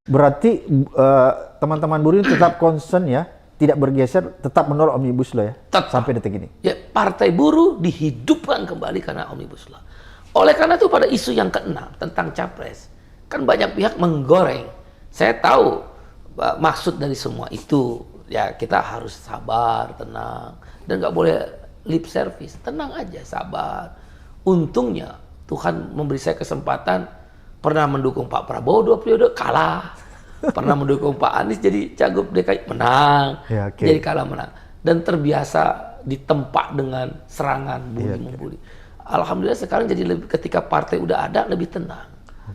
Berarti teman-teman buruh ini tetap concern ya, tidak bergeser, tetap menolak Omnibus Law ya, Tetap. sampai detik ini. Ya, Partai Buruh dihidupkan kembali karena Omnibus Law. Oleh karena itu pada isu yang keenam tentang capres, kan banyak pihak menggoreng. Saya tahu maksud dari semua itu, ya kita harus sabar, tenang, dan nggak boleh lip service. Tenang aja, sabar. Untungnya Tuhan memberi saya kesempatan pernah mendukung Pak Prabowo 2 periode, kalah. Pernah mendukung Pak Anies jadi cagup DKI, menang. Ya, okay. Jadi kalah menang. Dan terbiasa ditempa dengan serangan bully-membuli. Alhamdulillah sekarang jadi lebih, ketika partai udah ada lebih tenang.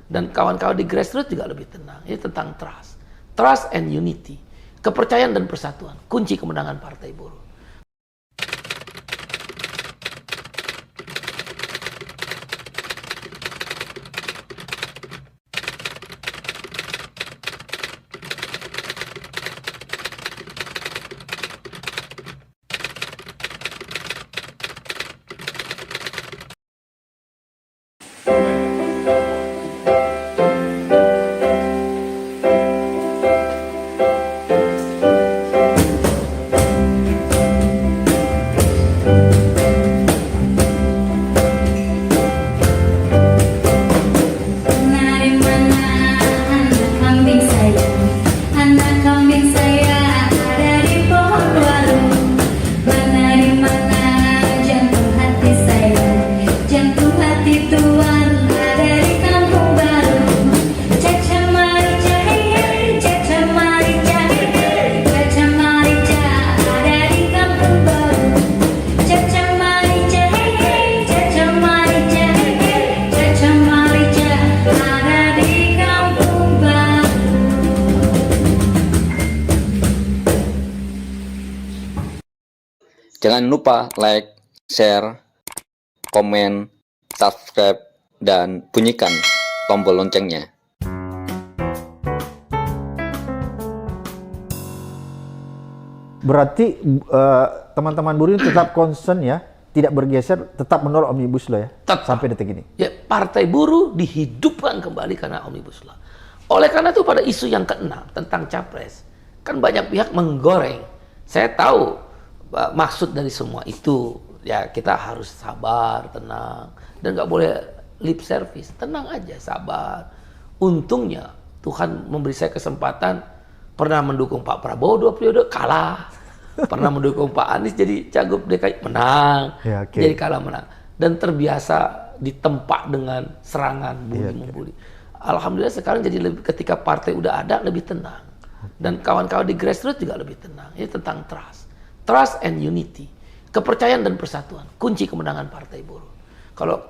Dan kawan-kawan di grassroots juga lebih tenang. Ini tentang trust. Trust and unity. Kepercayaan dan persatuan. Kunci kemenangan Partai Buruh. Jangan lupa like, share, komen, subscribe, dan bunyikan tombol loncengnya. Berarti teman-teman buruh ini tetap concern ya, tidak bergeser, tetap menolak Omnibus Law ya, Tetap. sampai detik ini. Ya, Partai Buruh dihidupkan kembali karena Omnibus Law. Oleh karena itu pada isu yang keenam tentang capres, kan banyak pihak menggoreng. Saya tahu maksud dari semua itu, ya kita harus sabar, tenang, dan nggak boleh lip service. Tenang aja, sabar. Untungnya Tuhan memberi saya kesempatan pernah mendukung Pak Prabowo 2 periode, kalah. Pernah mendukung Pak Anies jadi cagup DKI, menang. Ya, okay. Jadi kalah menang. Dan terbiasa ditempa dengan serangan bully-membuli. Alhamdulillah sekarang jadi lebih, ketika partai udah ada lebih tenang. Dan kawan-kawan di grassroots juga lebih tenang. Ini tentang trust. Trust and unity. Kepercayaan dan persatuan. Kunci kemenangan Partai Buruh. Kalau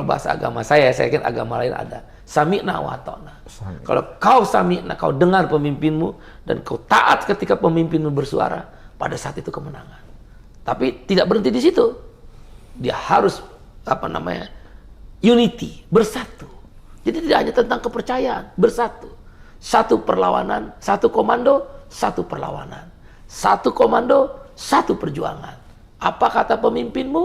bahasa agama saya yakin agama lain ada. Sami'na wa ta'na. Kalau kau sami'na, kau dengar pemimpinmu, dan kau taat ketika pemimpinmu bersuara, pada saat itu kemenangan. Tapi tidak berhenti di situ. Dia harus, unity, bersatu. Jadi tidak hanya tentang kepercayaan, bersatu. Satu perlawanan, satu komando, satu perlawanan. Satu komando, satu perjuangan. Apa kata pemimpinmu,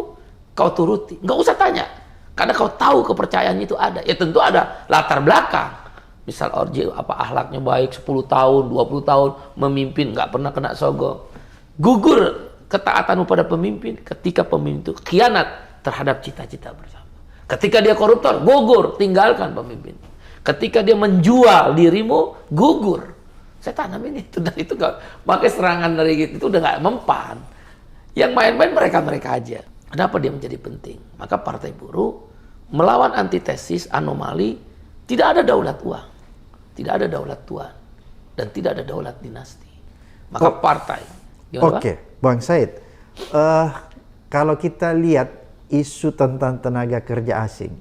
kau turuti. Nggak usah tanya, karena kau tahu kepercayaannya itu ada. Ya tentu ada latar belakang. Misal Orji akhlaknya baik, 10 tahun, 20 tahun memimpin, nggak pernah kena sogok. Gugur ketaatanmu pada pemimpin ketika pemimpin itu khianat terhadap cita-cita bersama. Ketika dia koruptor, gugur, tinggalkan pemimpin. Ketika dia menjual dirimu, gugur. Saya tanamin itu, dan itu nggak pakai serangan dari gitu, itu udah nggak mempan. Yang main-main mereka aja. Kenapa dia menjadi penting? Maka Partai Buruh melawan antitesis, anomali, tidak ada daulat uang, tidak ada daulat tuan, dan tidak ada daulat dinasti. Maka partai. Oke, Bang Said, kalau kita lihat isu tentang tenaga kerja asing,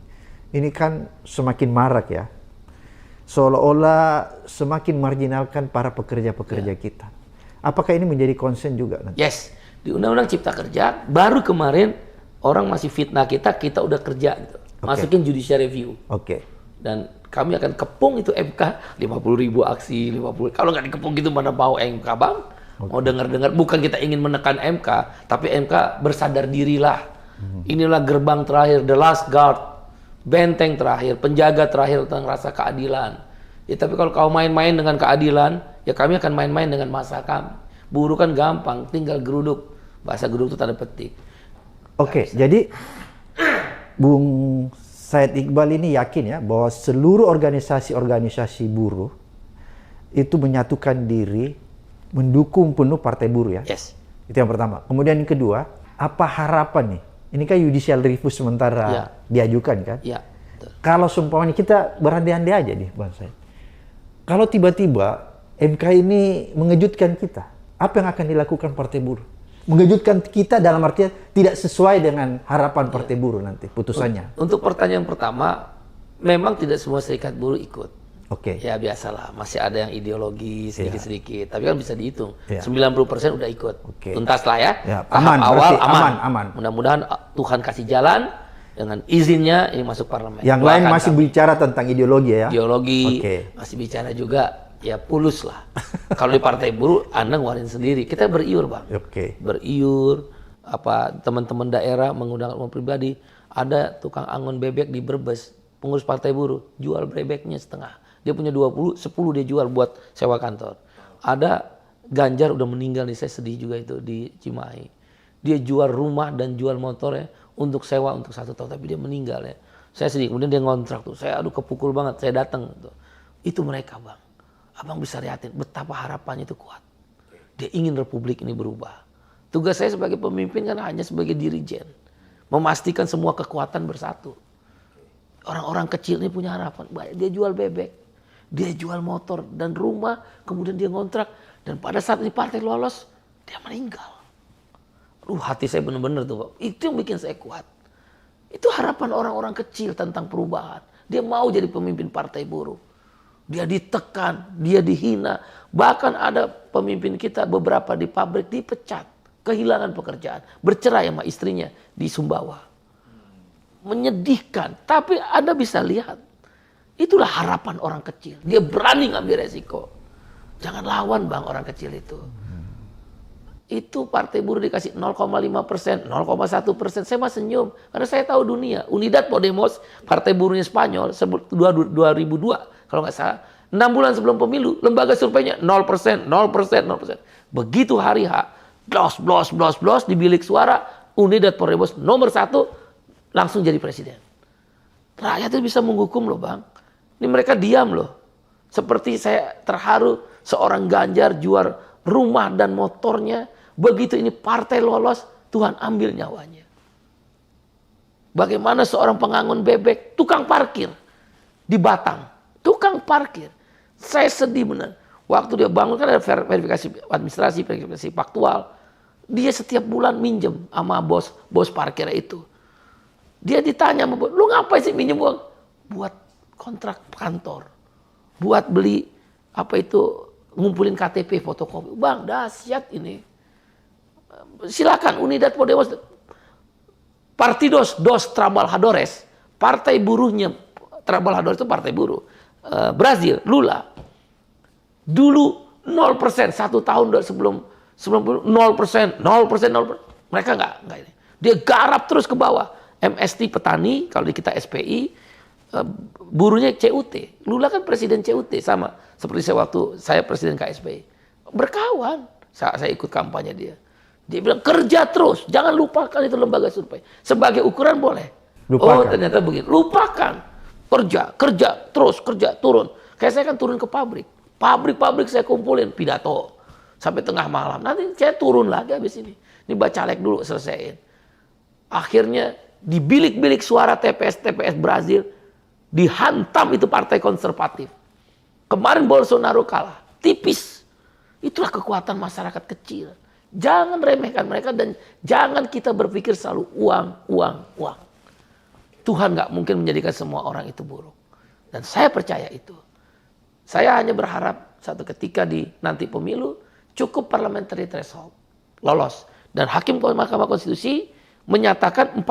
ini kan semakin marak ya. Seolah-olah semakin marginalkan para pekerja-pekerja kita. Apakah ini menjadi concern juga nanti? Yes, di Undang-Undang Cipta Kerja, baru kemarin orang masih fitnah kita udah kerja gitu. Masukin judicial review. Oke. Dan kami akan kepung itu MK, 50.000 aksi, 50. Kalau nggak dikepung gitu mana mau MK, Bang? Mau dengar-dengar, bukan kita ingin menekan MK, tapi MK bersadar dirilah. Inilah gerbang terakhir, the last guard, benteng terakhir, penjaga terakhir tentang rasa keadilan. Ya tapi kalau kau main-main dengan keadilan, ya kami akan main-main dengan masa kami. Buruh kan gampang, tinggal geruduk. Bahasa geruduk itu tanda petik. Oke, jadi Bung Said Iqbal ini yakin ya bahwa seluruh organisasi-organisasi buruh itu menyatukan diri mendukung penuh Partai Buruh ya. Yes. Itu yang pertama. Kemudian yang kedua, apa harapan nih? Ini kan judicial review sementara diajukan kan? Ya. Kalau seumpamanya kita berandai-andai aja nih Bang Said. Kalau tiba-tiba MK ini mengejutkan kita, apa yang akan dilakukan Partai Buruh? Mengejutkan kita dalam artian tidak sesuai dengan harapan Partai Buruh nanti putusannya. Untuk pertanyaan pertama, memang tidak semua serikat buruh ikut. Oke. Ya biasalah, masih ada yang ideologi sedikit-sedikit, tapi kan bisa dihitung. Ya. 90% udah ikut. Oke. Tuntas lah ya. Ya, Tahap aman, awal berarti aman. Mudah-mudahan Tuhan kasih jalan dengan izinnya ini masuk parlemen. Yang lain masih bicara tentang ideologi ya? Ideologi, Oke. masih bicara juga ya pulus lah. Kalau di Partai Buruh, Anda ngeluarin sendiri. Kita beriur, Bang. Oke. Beriur, teman-teman daerah mengundang orang pribadi. Ada tukang angon bebek di Brebes, pengurus Partai Buruh, jual bebeknya setengah. Dia punya 20, 10 dia jual buat sewa kantor. Ada Ganjar udah meninggal nih, saya sedih juga itu di Cimahi. Dia jual rumah dan jual motornya untuk sewa untuk 1 tahun, tapi dia meninggal ya. Saya sedih, kemudian dia ngontrak tuh. Saya kepukul banget, saya datang tuh. Itu mereka, Bang. Abang bisa lihatin betapa harapannya itu kuat. Dia ingin republik ini berubah. Tugas saya sebagai pemimpin kan hanya sebagai dirijen. Memastikan semua kekuatan bersatu. Orang-orang kecil ini punya harapan. Dia jual bebek, dia jual motor dan rumah, kemudian dia ngontrak. Dan pada saat ini partai lolos, dia meninggal. Hati saya benar-benar tuh, Pak. Itu yang bikin saya kuat. Itu harapan orang-orang kecil tentang perubahan. Dia mau jadi pemimpin Partai Buruh. Dia ditekan, dia dihina. Bahkan ada pemimpin kita beberapa di pabrik dipecat. Kehilangan pekerjaan. Bercerai sama istrinya di Sumbawa. Menyedihkan. Tapi Anda bisa lihat. Itulah harapan orang kecil. Dia berani ngambil resiko. Jangan lawan Bang orang kecil itu. Itu Partai Buruh dikasih 0,5%, 0,1%. Saya mah senyum. Karena saya tahu dunia. Unidad Podemos, Partai Buruhnya Spanyol, 2002. Kalau nggak salah, 6 bulan sebelum pemilu, lembaga surveinya 0%, 0%, 0%. Begitu hari H, blos, di bilik suara, Unidad Podemos nomor 1, langsung jadi presiden. Rakyat itu bisa menghukum loh Bang. Ini mereka diam loh. Seperti saya terharu, seorang Ganjar jual rumah dan motornya, begitu ini partai lolos, Tuhan ambil nyawanya. Bagaimana seorang pengangon bebek, tukang parkir di Batang. Tukang parkir. Saya sedih benar. Waktu dia bangun kan ada verifikasi administrasi, verifikasi faktual. Dia setiap bulan minjem sama bos parkirnya itu. Dia ditanya sama bos, lu ngapain sih minjem uang? Buat kontrak kantor. Buat beli ngumpulin KTP fotokopi. Bang, dahsyat ini. Silakan Unidad Podemos. Partidos dos Trabalhadores. Partai buruhnya. Trabalhadores itu partai buruh. Brazil, Lula. Dulu 0%, 1 tahun sebelum 0%. Mereka enggak ini. Dia garap terus ke bawah. MST petani, kalau di kita SPI, buruhnya CUT. Lula kan presiden CUT sama seperti saya presiden KSPI. Berkawan. Saya ikut kampanye dia. Dia bilang kerja terus, jangan lupakan itu lembaga survei. Sebagai ukuran boleh. Lupakan. Oh ternyata begini, lupakan. Kerja terus, turun. Kayak saya kan turun ke pabrik. Pabrik saya kumpulin pidato sampai tengah malam. Nanti saya turun lagi habis ini. Ini baca caleg dulu selesaiin. Akhirnya di bilik-bilik suara TPS Brazil dihantam itu partai konservatif. Kemarin Bolsonaro kalah, tipis. Itulah kekuatan masyarakat kecil. Jangan remehkan mereka dan jangan kita berpikir selalu uang. Tuhan nggak mungkin menjadikan semua orang itu buruk. Dan saya percaya itu. Saya hanya berharap satu ketika di nanti pemilu cukup parliamentary threshold lolos. Dan Hakim Mahkamah Konstitusi menyatakan 4%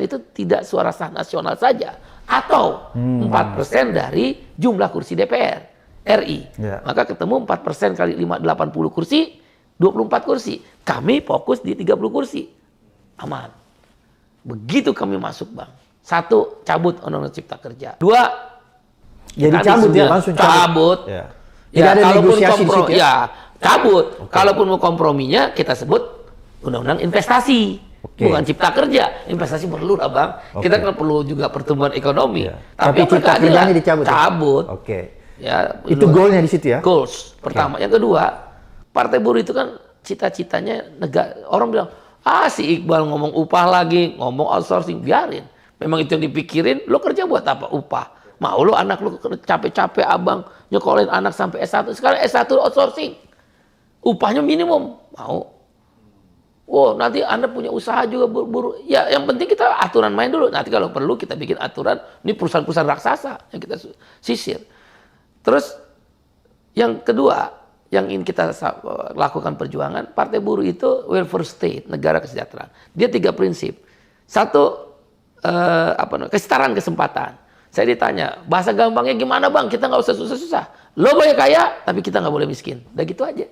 itu tidak suara sah nasional saja. Atau 4% dari jumlah kursi DPR RI. Yeah. Maka ketemu 4% kali 80 kursi, 24 kursi. Kami fokus di 30 kursi. Aman. Begitu kami masuk Bang. 1, cabut Undang-Undang Cipta Kerja. 2, Jadi cabut ya, langsung cabut. Ya. Ya, Tidak ada kalaupun negosiasi di situ ya? ya cabut. Kalaupun mau komprominya kita sebut undang-undang investasi. Bukan cipta kerja, investasi perlu lah Bang. Kita kan perlu juga pertumbuhan ekonomi. Ya. Tapi cipta kerjanya dicabut. Cabut. Oke. Ya, Itu goalnya di situ ya? Goals. Pertama, yang kedua, Partai Buruh itu kan cita-citanya negara. Orang bilang, si Iqbal ngomong upah lagi, ngomong outsourcing, biarin. Memang itu yang dipikirin, lo kerja buat apa? Upah. Mau lo anak lo capek-capek abang nyekolin anak sampai S1, sekarang S1 outsourcing. Upahnya minimum, mau. Oh, nanti Anda punya usaha juga buruh. Ya, yang penting kita aturan main dulu. Nanti kalau perlu kita bikin aturan, ini perusahaan-perusahaan raksasa yang kita sisir. Terus yang kedua, yang ingin kita lakukan perjuangan, Partai Buruh itu welfare state, negara kesejahteraan. Dia 3 prinsip. Satu, kesetaraan kesempatan. Saya ditanya, bahasa gampangnya gimana Bang? Kita nggak usah susah-susah. Lo boleh kaya, tapi kita nggak boleh miskin. Udah gitu aja.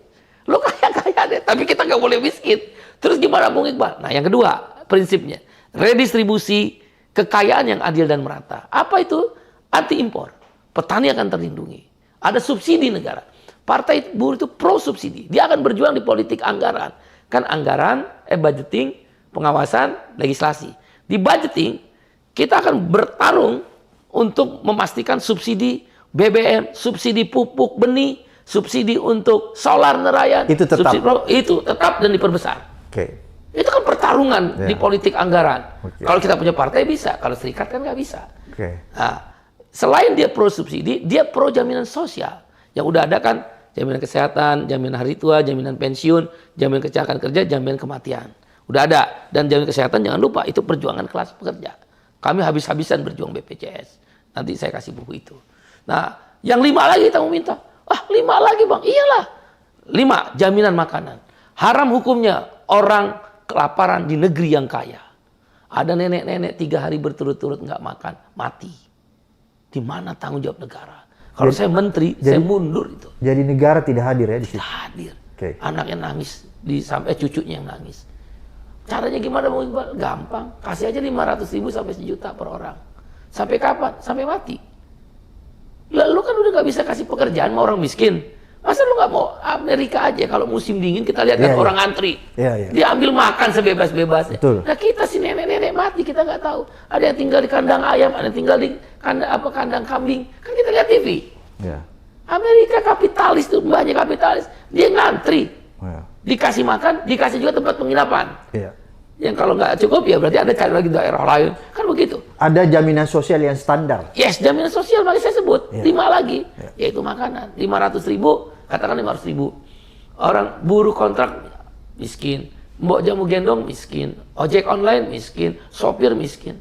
Lo kaya-kaya deh, tapi kita nggak boleh miskin. Terus gimana Bung Iqbal? Nah yang kedua, prinsipnya. Redistribusi kekayaan yang adil dan merata. Apa itu? Anti impor. Petani akan terlindungi. Ada subsidi negara. Partai Buruh itu pro subsidi. Dia akan berjuang di politik anggaran. Kan anggaran, budgeting, pengawasan, legislasi. Di budgeting, kita akan bertarung untuk memastikan subsidi BBM, subsidi pupuk benih, subsidi untuk solar nelayan. Itu tetap. Itu tetap dan diperbesar. Itu kan pertarungan di politik anggaran. Kalau kita punya partai bisa, kalau serikat kan nggak bisa. Nah, selain dia pro subsidi, dia pro jaminan sosial. Yang udah ada kan jaminan kesehatan, jaminan hari tua, jaminan pensiun, jaminan kecelakaan kerja, jaminan kematian. Udah ada. Dan jaminan kesehatan jangan lupa, itu perjuangan kelas pekerja. Kami habis-habisan berjuang BPJS. Nanti saya kasih buku itu. Nah, yang 5 lagi kita mau minta. 5 lagi Bang, iyalah. 5, jaminan makanan. Haram hukumnya orang kelaparan di negeri yang kaya. Ada nenek-nenek 3 hari berturut-turut nggak makan, mati. Di mana tanggung jawab negara? Kalau saya menteri, saya mundur itu. Jadi negara tidak hadir ya di situ? Tidak hadir. Anaknya nangis, sampai cucunya yang nangis. Caranya gimana Bang Iqbal? Gampang. Kasih aja 500.000 sampai 1 juta per orang. Sampai kapan? Sampai mati. Lu kan udah nggak bisa kasih pekerjaan sama orang miskin. Masa lu nggak mau Amerika aja? Kalau musim dingin kita lihat kan orang antri. Dia ambil makan sebebas-bebasnya. Nah kita si nenek-nenek mati kita nggak tahu. Ada yang tinggal di kandang ayam, ada yang tinggal di kandang kambing. Kan kita lihat TV. Amerika kapitalis tuh, banyak kapitalis. Dia ngantri. Dikasih makan, dikasih juga tempat penginapan. Yang kalau nggak cukup ya berarti Anda cari lagi daerah lain. Kan begitu. Ada jaminan sosial yang standar. Yes, jaminan sosial makanya saya sebut. 5 lagi. Yaitu makanan. 500.000, katakan 500.000. Orang buruh kontrak miskin. Mbok jamu gendong miskin. Ojek online miskin. Sopir miskin.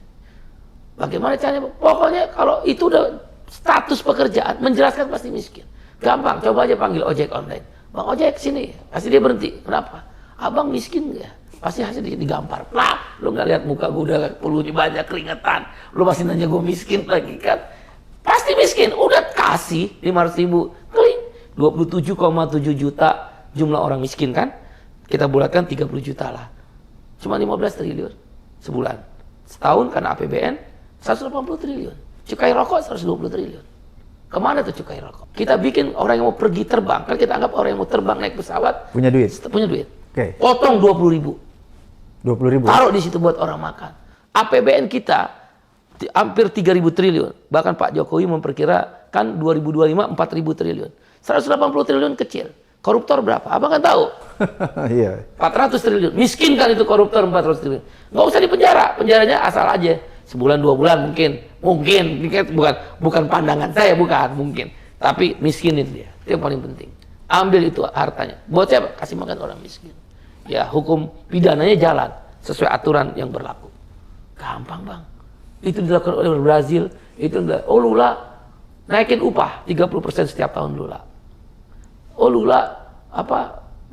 Bagaimana caranya? Pokoknya kalau itu udah status pekerjaan, menjelaskan pasti miskin. Gampang, coba aja panggil ojek online. Bang ojek sini. Pasti dia berhenti. Kenapa? Abang miskin nggak? Pasti hasil digampar. Lah, lu nggak lihat muka gue udah peluhnya banyak keringetan. Lu masih nanya gue miskin lagi kan? Pasti miskin. Udah kasih 500.000. Kling. 27,7 juta jumlah orang miskin kan? Kita bulatkan 30 juta lah. Cuma 15 triliun sebulan. Setahun karena APBN 180 triliun. Cukai rokok 120 triliun. Kemana tuh cukai rokok? Kita bikin orang yang mau pergi terbang. Kan kita anggap orang yang mau terbang naik pesawat. Punya duit? Punya duit. Potong 20.000. 20.000. Taruh di situ buat orang makan. APBN kita hampir 3.000 triliun. Bahkan Pak Jokowi memperkirakan 2025 4.000 triliun. 180 triliun kecil. Koruptor berapa? Abang kan tahu? Iya. 400 triliun. Miskin kan itu koruptor 400 triliun. Nggak usah dipenjara. Penjaranya asal aja. Sebulan 2 bulan mungkin. Mungkin. Ini bukan pandangan saya, bukan. Mungkin. Tapi miskinin dia. Itu yang paling penting. Ambil itu hartanya. Buat siapa? Kasih makan orang miskin. Ya hukum pidananya jalan sesuai aturan yang berlaku. Gampang Bang. Itu dilakukan oleh Brazil. Lula naikin upah 30% setiap tahun Lula. Lula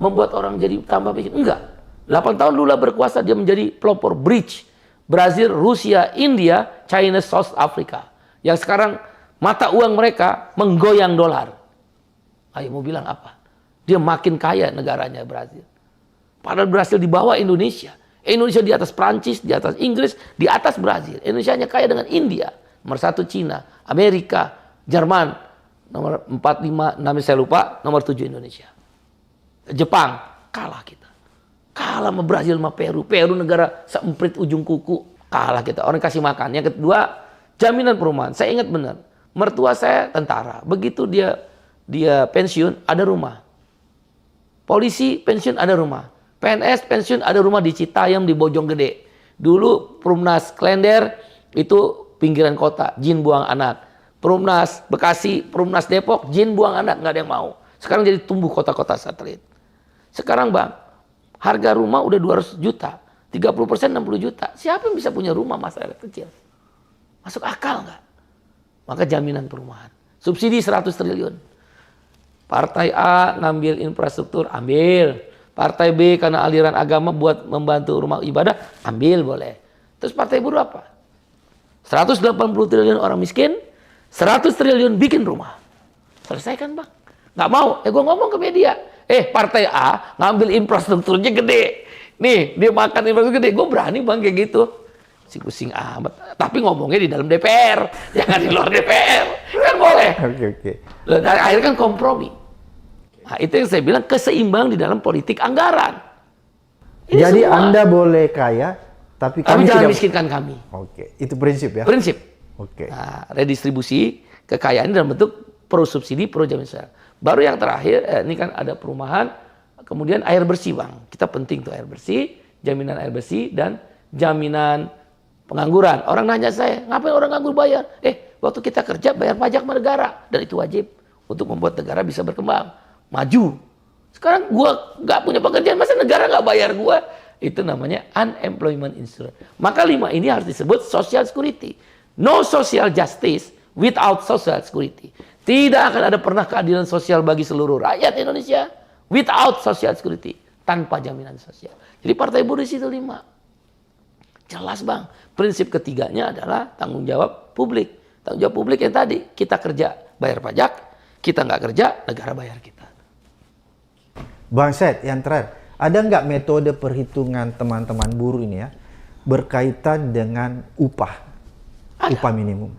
membuat orang jadi tambah miskin? Enggak. 8 tahun Lula berkuasa dia menjadi pelopor bridge Brazil, Rusia, India, China, South Africa. Yang sekarang mata uang mereka menggoyang dolar. Ayo mau bilang apa? Dia makin kaya negaranya Brazil. Padahal Brazil di bawah Indonesia. Indonesia di atas Prancis, di atas Inggris, di atas Brazil. Indonesia hanya kaya dengan India. Nomor 1 Cina, Amerika, Jerman nomor 4, 5, 6 saya lupa, nomor 7 Indonesia. Jepang kalah kita. Kalah sama Brazil sama Peru. Peru negara seemprit ujung kuku. Kalah kita. Orang kasih makan. Yang kedua, jaminan perumahan. Saya ingat benar. Mertua saya tentara. Begitu dia pensiun, ada rumah. Polisi pensiun, ada rumah. PNS pensiun, ada rumah di Citayam, di Bojonggede. Dulu Perumnas Klender itu pinggiran kota, jin buang anak. Perumnas Bekasi, Perumnas Depok, jin buang anak, nggak ada yang mau. Sekarang jadi tumbuh kota-kota satelit. Sekarang Bang, harga rumah udah 200 juta, 30% 60 juta. Siapa yang bisa punya rumah masyarakat kecil? Masuk akal nggak? Maka jaminan perumahan. Subsidi 100 triliun. Partai A ngambil infrastruktur, ambil. Partai B karena aliran agama buat membantu rumah ibadah, ambil boleh. Terus partai buruh apa? 180 triliun orang miskin, 100 triliun bikin rumah. Selesaikan Bang. Nggak mau. Gue ngomong ke media. Partai A ngambil infrastrukturnya gede. Nih, dia makan infrastruktur gede. Gue berani Bang kayak gitu. Pusing amat. Tapi ngomongnya di dalam DPR. Jangan di luar DPR. Kan boleh. Oke. Akhirnya kan kompromi. Nah, itu yang saya bilang keseimbangan di dalam politik anggaran. Ini Jadi semua. Anda boleh kaya, tapi kami jangan tidak miskinkan kami. Oke, itu prinsip ya. Prinsip. Oke. Nah, redistribusi kekayaan dalam bentuk pro subsidi, pro jaminan sosial. Baru yang terakhir, ini kan ada perumahan, kemudian air bersih Bang. Kita penting tuh air bersih, jaminan air bersih dan jaminan pengangguran. Orang nanya saya, ngapain orang nganggur bayar? Waktu kita kerja bayar pajak sama negara dan itu wajib untuk membuat negara bisa berkembang, maju. Sekarang gua nggak punya pekerjaan, masa negara nggak bayar gua? Itu namanya unemployment insurance. Maka 5 ini harus disebut social security. No social justice without social security. Tidak akan ada pernah keadilan sosial bagi seluruh rakyat Indonesia without social security, tanpa jaminan sosial. Jadi partai buruh itu 5. Jelas Bang. Prinsip ketiganya adalah tanggung jawab publik. Tanggung jawab publik yang tadi, kita kerja bayar pajak, kita nggak kerja, negara bayar kita. Bang Said, yang terakhir, ada nggak metode perhitungan teman-teman buruh ini ya berkaitan dengan upah minimum?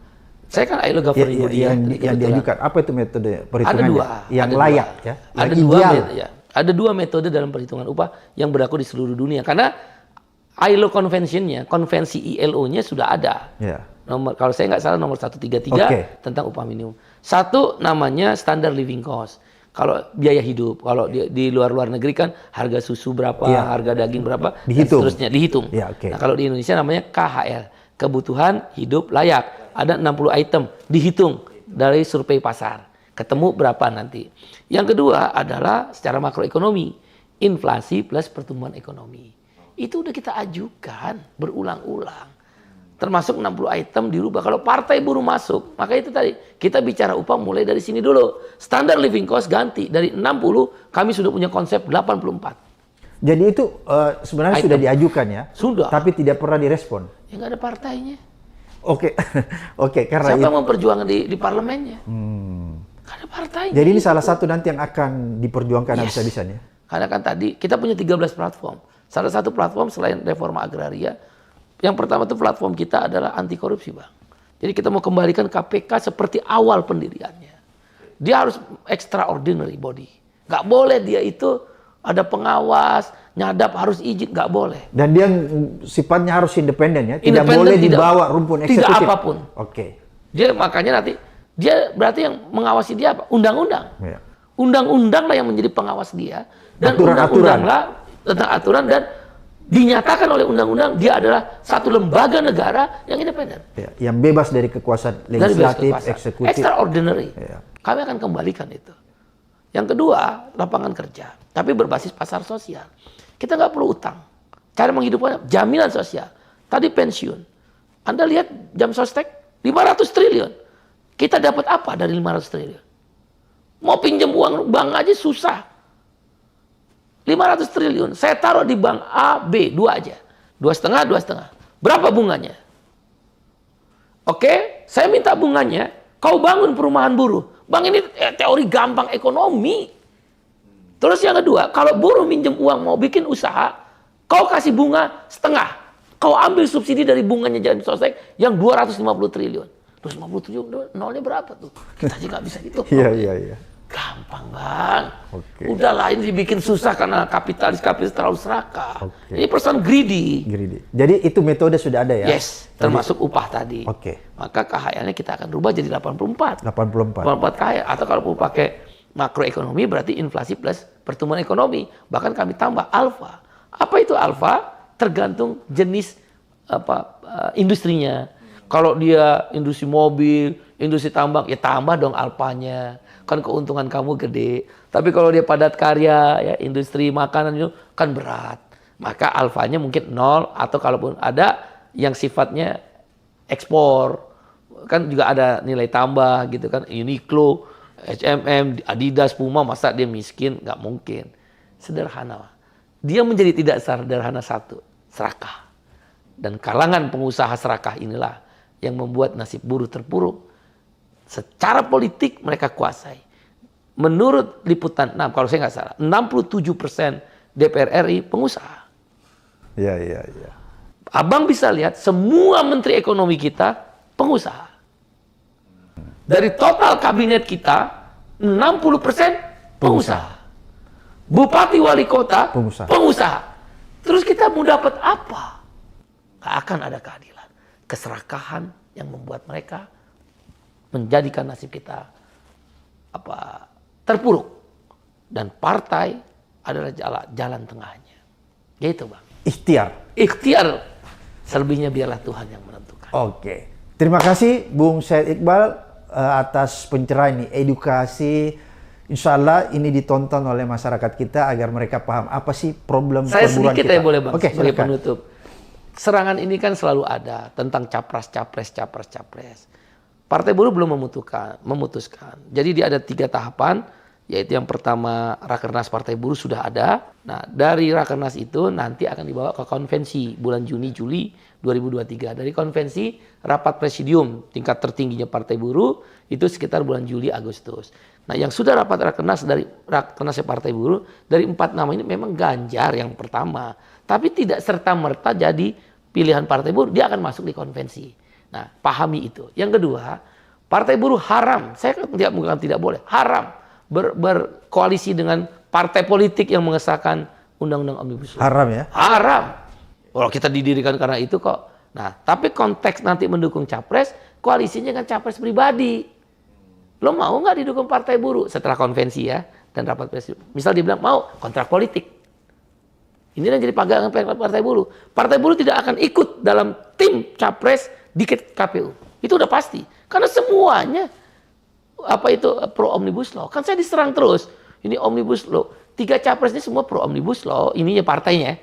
Saya kan ILO Governing Body yang diajukan. Apa itu metode perhitungannya? Ada 2. Yang ada layak 2. ya? Ada Yang 2 ideal. Ada 2 metode dalam perhitungan upah yang berlaku di seluruh dunia. Karena ILO Convention-nya, konvensi ILO-nya sudah ada. Ya. Kalau saya nggak salah nomor 133 tentang upah minimum. Satu namanya standard living cost. Kalau biaya hidup, kalau di luar negeri kan harga susu berapa, harga daging berapa, dihitung. dan seterusnya dihitung. Ya, okay. Nah, kalau di Indonesia namanya KHL, kebutuhan hidup layak. Ada 60 item, dihitung dari survei pasar. Ketemu berapa nanti. Yang kedua adalah secara makroekonomi, inflasi plus pertumbuhan ekonomi. Itu udah kita ajukan berulang-ulang. Termasuk 60 item dirubah. Kalau partai buruh masuk, maka itu tadi, kita bicara upah mulai dari sini dulu. Standard living cost ganti. Dari 60, kami sudah punya konsep 84. Jadi itu sebenarnya sudah diajukan ya? Sudah. Tapi tidak pernah direspon? Ya nggak ada partainya. Oke, karena siapa yang memperjuangkan di parlemennya? Nggak ada partainya. Jadi ini salah satu nanti yang akan diperjuangkan habis-habisan ya? Karena kan tadi, kita punya 13 platform. Salah satu platform selain reforma agraria, yang pertama itu platform kita adalah anti korupsi Bang. Jadi kita mau kembalikan KPK seperti awal pendiriannya. Dia harus extraordinary body. Nggak boleh dia itu ada pengawas, nyadap harus izin, nggak boleh. Dan dia sifatnya harus independen ya? Tidak boleh dibawa rumpun eksekutif? Tidak apapun. Oke. Dia makanya nanti, dia berarti yang mengawasi dia apa? Undang-undang. Ya. Undang-undang lah yang menjadi pengawas dia. Dan Aturan-aturan. undang-undang lah tentang aturan dan dinyatakan oleh undang-undang dia adalah satu lembaga negara yang independen. Ya, yang bebas dari kekuasaan legislatif, eksekutif. Extraordinary. Ya. Kami akan kembalikan itu. Yang kedua, lapangan kerja. Tapi berbasis pasar sosial. Kita nggak perlu utang. Cara menghidupkan jaminan sosial. Tadi pensiun. Anda lihat jam sostek 500 triliun. Kita dapat apa dari 500 triliun? Mau pinjam uang bank aja susah. 500 triliun, saya taruh di bank A, B, 2 aja. 2,5. Berapa bunganya? Oke, saya minta bunganya, kau bangun perumahan buruh. Bang, ini teori gampang ekonomi. Terus yang kedua, kalau buruh minjem uang mau bikin usaha, kau kasih bunga setengah. Kau ambil subsidi dari bunganya jalan sostek yang 250 triliun. 250 triliun, nolnya berapa tuh? Kita aja nggak bisa gitu. Iya. Gampang Bang. Oke. Udah lain dibikin susah karena kapitalis terlalu serakah. Oke. Ini persoalan greedy. Jadi itu metode sudah ada ya? Yes, termasuk upah tadi. Oke. Maka KHL-nya kita akan rubah jadi 84. 84. 84 KHL. Atau kalau mau pakai makroekonomi berarti inflasi plus pertumbuhan ekonomi. Bahkan kami tambah alfa. Apa itu alfa? Tergantung jenis industrinya. Kalau dia industri mobil, industri tambang, ya tambah dong alfanya. Kan keuntungan kamu gede. Tapi kalau dia padat karya, ya industri makanan itu kan berat. Maka alfanya mungkin 0 atau kalaupun ada yang sifatnya ekspor, kan juga ada nilai tambah gitu kan. Uniqlo, H&M, Adidas, Puma, masa dia miskin? Nggak mungkin. Sederhana. Dia menjadi tidak sederhana satu, serakah. Dan kalangan pengusaha serakah inilah yang membuat nasib buruh terpuruk. Secara politik mereka kuasai. Menurut liputan 6, kalau saya nggak salah, 67% DPR RI pengusaha. Iya. Abang bisa lihat semua menteri ekonomi kita pengusaha. Dari total kabinet kita, 60% pengusaha. Bupati wali kota pengusaha. Terus kita mau dapat apa? Nggak akan ada keadilan. Keserakahan yang membuat mereka menjadikan nasib kita terpuruk, dan partai adalah jalan tengahnya. Gitu Bang. Ikhtiar. Selebihnya biarlah Tuhan yang menentukan. Oke. Terima kasih Bung Syed Iqbal atas pencerahan ini, edukasi. Insya Allah ini ditonton oleh masyarakat kita agar mereka paham apa sih problem Saya perburuan sedikit kita. ya boleh Bang, Oke, sebagai silakan. penutup. Serangan ini kan selalu ada tentang capres. Partai Buruh belum memutuskan. Jadi dia ada 3 tahapan, yaitu yang pertama Rakernas Partai Buruh sudah ada. Nah dari Rakernas itu nanti akan dibawa ke konvensi bulan Juni-Juli 2023. Dari konvensi rapat presidium tingkat tertingginya Partai Buruh itu sekitar bulan Juli-Agustus. Nah yang sudah rapat Rakernas dari Rakernasnya Partai Buruh, dari 4 nama ini memang Ganjar yang pertama. Tapi tidak serta-merta jadi pilihan Partai Buruh, dia akan masuk di konvensi. Nah, pahami itu. Yang kedua, Partai Buruh haram. Saya bukan tidak boleh, haram berkoalisi dengan partai politik yang mengesahkan Undang-Undang Omnibus Law. Haram ya? Haram. Kalau kita didirikan karena itu kok. Nah, tapi konteks nanti mendukung capres, koalisinya kan capres pribadi. Lo mau nggak didukung Partai Buruh setelah konvensi ya dan rapat presidium? Misal dia bilang mau kontrak politik. Ini yang jadi pegangan Partai Buruh. Partai Buruh tidak akan ikut dalam tim capres di KPU. Itu udah pasti. Karena semuanya pro Omnibus Law. Kan saya diserang terus. Ini Omnibus Law. 3 capres ini semua pro Omnibus Law. Ininya partainya.